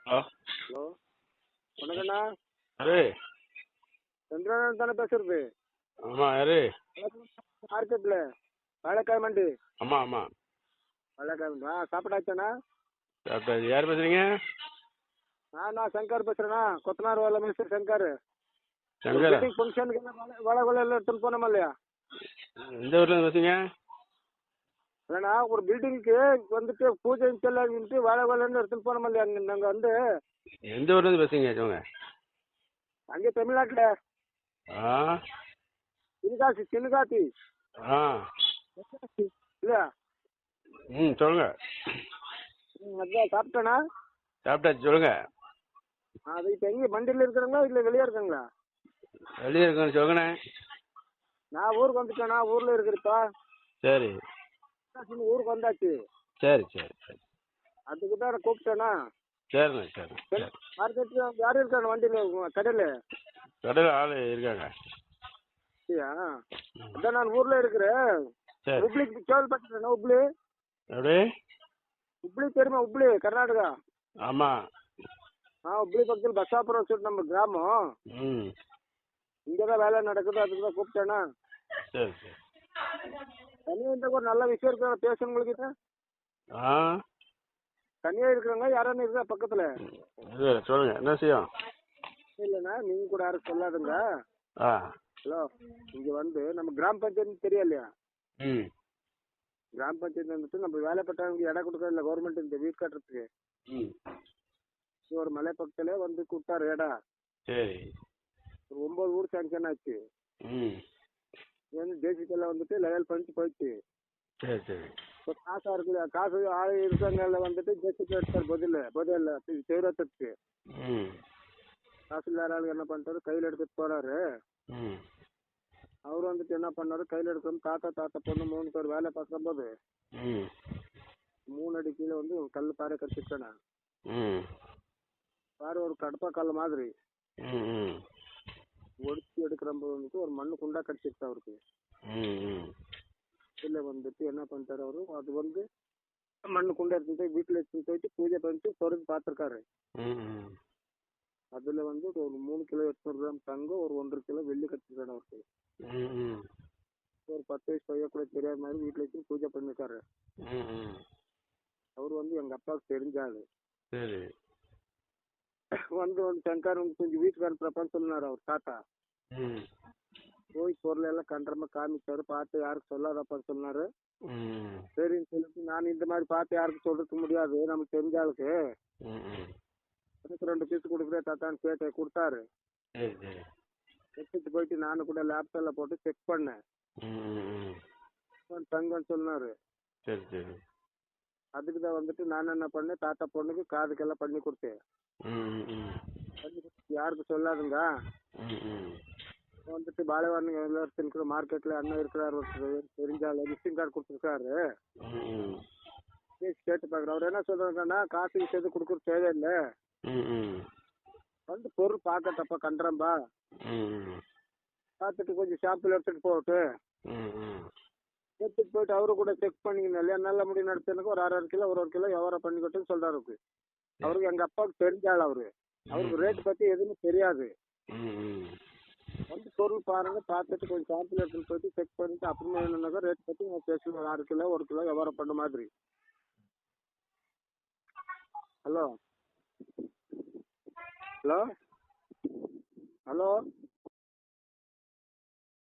Hello. Hello, வணக்கண்ணா. யாரு? சந்திரன் தானே பேசுறது? ஆமாம், யாரு? மார்க்கெட்டில் வாழைக்காய் மண்டி. ஆமாம் ஆமாம். வாழைக்காய் மண்டி. சாப்பிட்டாச்சாண்ணா? சாப்பிட்டாச்சு. யார் பேசுறீங்க? நான் சங்கர் பேசுகிறேண்ணா. கொத்தனார் வேலை மிஸ்டர் சங்கர். சங்கரா? வெட்டிங் ஃபங்க்ஷனுக்கு வாழை கொலை எல்லாம் எடுத்துன்னு போனோமா இல்லையா? எந்த ஊர்லேருந்து பேசுறீங்க? இல்லைண்ணா, ஒரு பில்டிங்க்கு வந்துட்டு பூஜை செல்லான்ட்டு வாழை கொலைன்னு எடுத்துன்னு போனோமா இல்லையா? நாங்கள் வந்து எந்த ஊர்லேருந்து பேசுறீங்க சொல்லுங்க. அங்கே தமிழ்நாட்டில் ஆ சின்னுகாத்தி ஆ இல்லையா? சொல்லுங்க. அதான் சாப்பிட்டேண்ணா. சாப்பிட்டாச்சு, சொல்லுங்க. அது இப்போ எங்கே மண்டியில் இருக்கிறாங்களா இல்லை வெளியே இருக்காங்களா? வெளியே இருக்கணும், சொல்லுங்கண்ணே. நான் ஊருக்கு வந்துட்டேண்ணா. ஊரில் இருக்கிறப்பா. சரி ஊருக்கு வந்தாச்சு. சரி சரி சரி. அதுக்கு தான் நான் கூப்பிட்டேண்ணா. சரிண்ணே சரிண்ணே சரி. மார்க்கெட்டில் யாரும் இருக்காங்க வண்டியில் கடையில்? கடையில் ஆள் இருக்காங்க. சரியா? அதான் நான் ஊரில் இருக்கிறேன். சரி. ಹುಬ್ಳಿಗೆ ಕೇಳ್ಪಟ್ಟಿದ್ದೇನೆ. ಹುಬ್ಳಿ எப்படி? ಹುಬ್ಳಿ தெரியுமா? ಹುಬ್ಳಿ கர்நாடகா. ஆமாம். ಹುಬ್ಳಿ பக்கத்தில் பசாபுரம் சொல்லிட்டு நம்ம கிராமம். ம் இங்கே தான் வேலை நடக்குது. அதுக்கு தான் கூப்பிட்டேண்ணா. சரி சரி. தனியாக இருந்தால் ஒரு நல்ல விஷயம் இருக்கிற பேசுறவங்கக்கிட்ட. ஆ தனியாக இருக்கிறவங்க யாரானு இருக்கா பக்கத்தில்? இது சொல்லுங்க, என்ன விஷயம்? இல்லைண்ணா, நீங்கள் கூட யாரும் சொல்லாதுங்க. ஆ ஹலோ, இங்கே வந்து நம்ம கிராம பஞ்சாயத்து தெரியும் இல்லையா? ம் கிராம பஞ்சாயத்து வந்துட்டு நம்ம வேலைப்பட்டவங்க இடம் கொடுக்கறது இல்லை கவர்மெண்ட் இந்த வீடு கட்டுறதுக்கு. ம் ஒரு மலை பக்கத்திலே வந்து கொடுத்தாரு இடம். சரி. ஒரு 9 ஊர் சாங்ஷன் ஆச்சு. ம் வந்து ஜேசிபியில் வந்துட்டு லெவல் பண்ணிட்டு போயிடுச்சு. சரி சரி. இப்போ காசாக இருக்குல்ல, காசு ஆள் இருக்கிறவங்கள வந்துட்டு ஜேசிபி எடுத்தார் பதில் செய்கிறதுக்கு. ம் காசு இல்லாத ஆளுங்க என்ன பண்ணிட்டாரு, கையில் எடுத்துட்டு போகிறாரு. ம் அவர் வந்துட்டு என்ன பண்ணாரு, கையில் எடுக்கணும். தாத்தா பொண்ணு 3 பேர் வேலை பார்க்கும்போது ம் 3 அடி கீழே வந்து கல் பாறை கடிச்சிருக்கேண்ணா. ம் பாறை ஒரு கடப்பா கல் மாதிரி ம் ம் ஒடிச்சு எடுக்கிறம்போது வந்துட்டு ஒரு மண்ணு குண்டா கடிச்சிருக்கு அவருக்கு. ம் இதில் வந்துட்டு என்ன பண்ணிட்டாரு அவரு, அது வந்து மண்ணு குண்டை எடுத்துட்டு போய் வீட்டில் எடுத்துட்டு போயிட்டு பூஜை பண்ணிட்டு பொறுத்து பார்த்துருக்காரு. ம் அதில் வந்து ஒரு 3 கிலோ 800 கிராம் தங்கம், ஒரு 1.5 கிலோ வெள்ளி கட்டிருக்காரு அவருக்கு. ம் ஒரு 10 வயசு பையன் கூட தெரியாத மாதிரி வீட்டில் வச்சு பூஜை பண்ணிருக்காரு. ம் அவர் வந்து எங்கள் அப்பாவுக்கு தெரிஞ்சாரு. சரி. வந்து சங்கர் கொஞ்சம் வீட்டுக்கு அனுப்புறப்பான்னு சொன்னார் அவர் தாத்தா. ம் போய் பொருள் எல்லாம் கண்டமா காமிச்சாரு. பார்த்து யாருக்கு சொல்லாதப்பான்னு சொன்னாரு. ம் சரின்னு சொல்லிட்டு நான் இந்த மாதிரி பார்த்து யாருக்கும் சொல்றதுக்கு முடியாது, நமக்கு தெரிஞ்ச ஆளுக்கு. ம் எனக்கு 2 பீஸ் கொடுக்குறேன் தாத்தான்னு கேட்டு கொடுத்தாரு. சரி சரி. எடுத்துட்டு போயிட்டு நானும் கூட லேப்டாப்ல போட்டு செக் பண்ணேன். ம் தங்கன்னு சொன்னாரு. சரி சரி. அதுக்கு தான் வந்துட்டு நான் என்ன பண்ணேன், தாத்தா பொண்ணுக்கு காதுக்கெல்லாம் பண்ணி கொடுத்தேன். ம் பண்ணி கொடுத்து யாருக்கும் சொல்லாதுங்க. ம் வந்துட்டு பாலைவானுங்க எல்லாரும் இருக்கிற மார்க்கெட்ல அண்ணன் இருக்கிறார், ஒருத்தர் தெரிஞ்சால விசிட்டிங் கார்டு கொடுத்துருக்காரு. ம் கேட்டு பார்க்குறேன். அவர் என்ன சொல்றாங்கன்னா, காசு சேர்த்து கொடுக்குற தேவையில்லை, ம் வந்து பொருள் பார்க்கட்டப்பா கண்டுறம்பா, ம் பார்த்துட்டு கொஞ்சம் ஷாப்பில் எடுத்துட்டு போட்டு ம் எடுத்துட்டு போயிட்டு அவரு கூட செக் பண்ணிக்கணும் இல்லையா? நல்ல முடி நடத்துறதுக்கு ஒரு 1/2 கிலோ 1 கிலோ வியாபாரம் பண்ணிக்கிட்டுன்னு சொல்றாரு. அவருக்கு எங்க அப்பாவுக்கு தெரிஞ்சாள் அவரு. அவருக்கு ரேட் பத்தி எதுவுமே தெரியாது. ம் வந்து பொருள் பாருங்க, பார்த்துட்டு கொஞ்சம் சாம்பிள் எடுத்துட்டு போயிட்டு செக் பண்ணிட்டு அப்புறமா என்னன்னாக்கா ரேட் பத்தி நான் பேசுவேன். 1/2 கிலோ 1 கிலோ வியாபாரம் பண்ண மாதிரி. Hello hello hello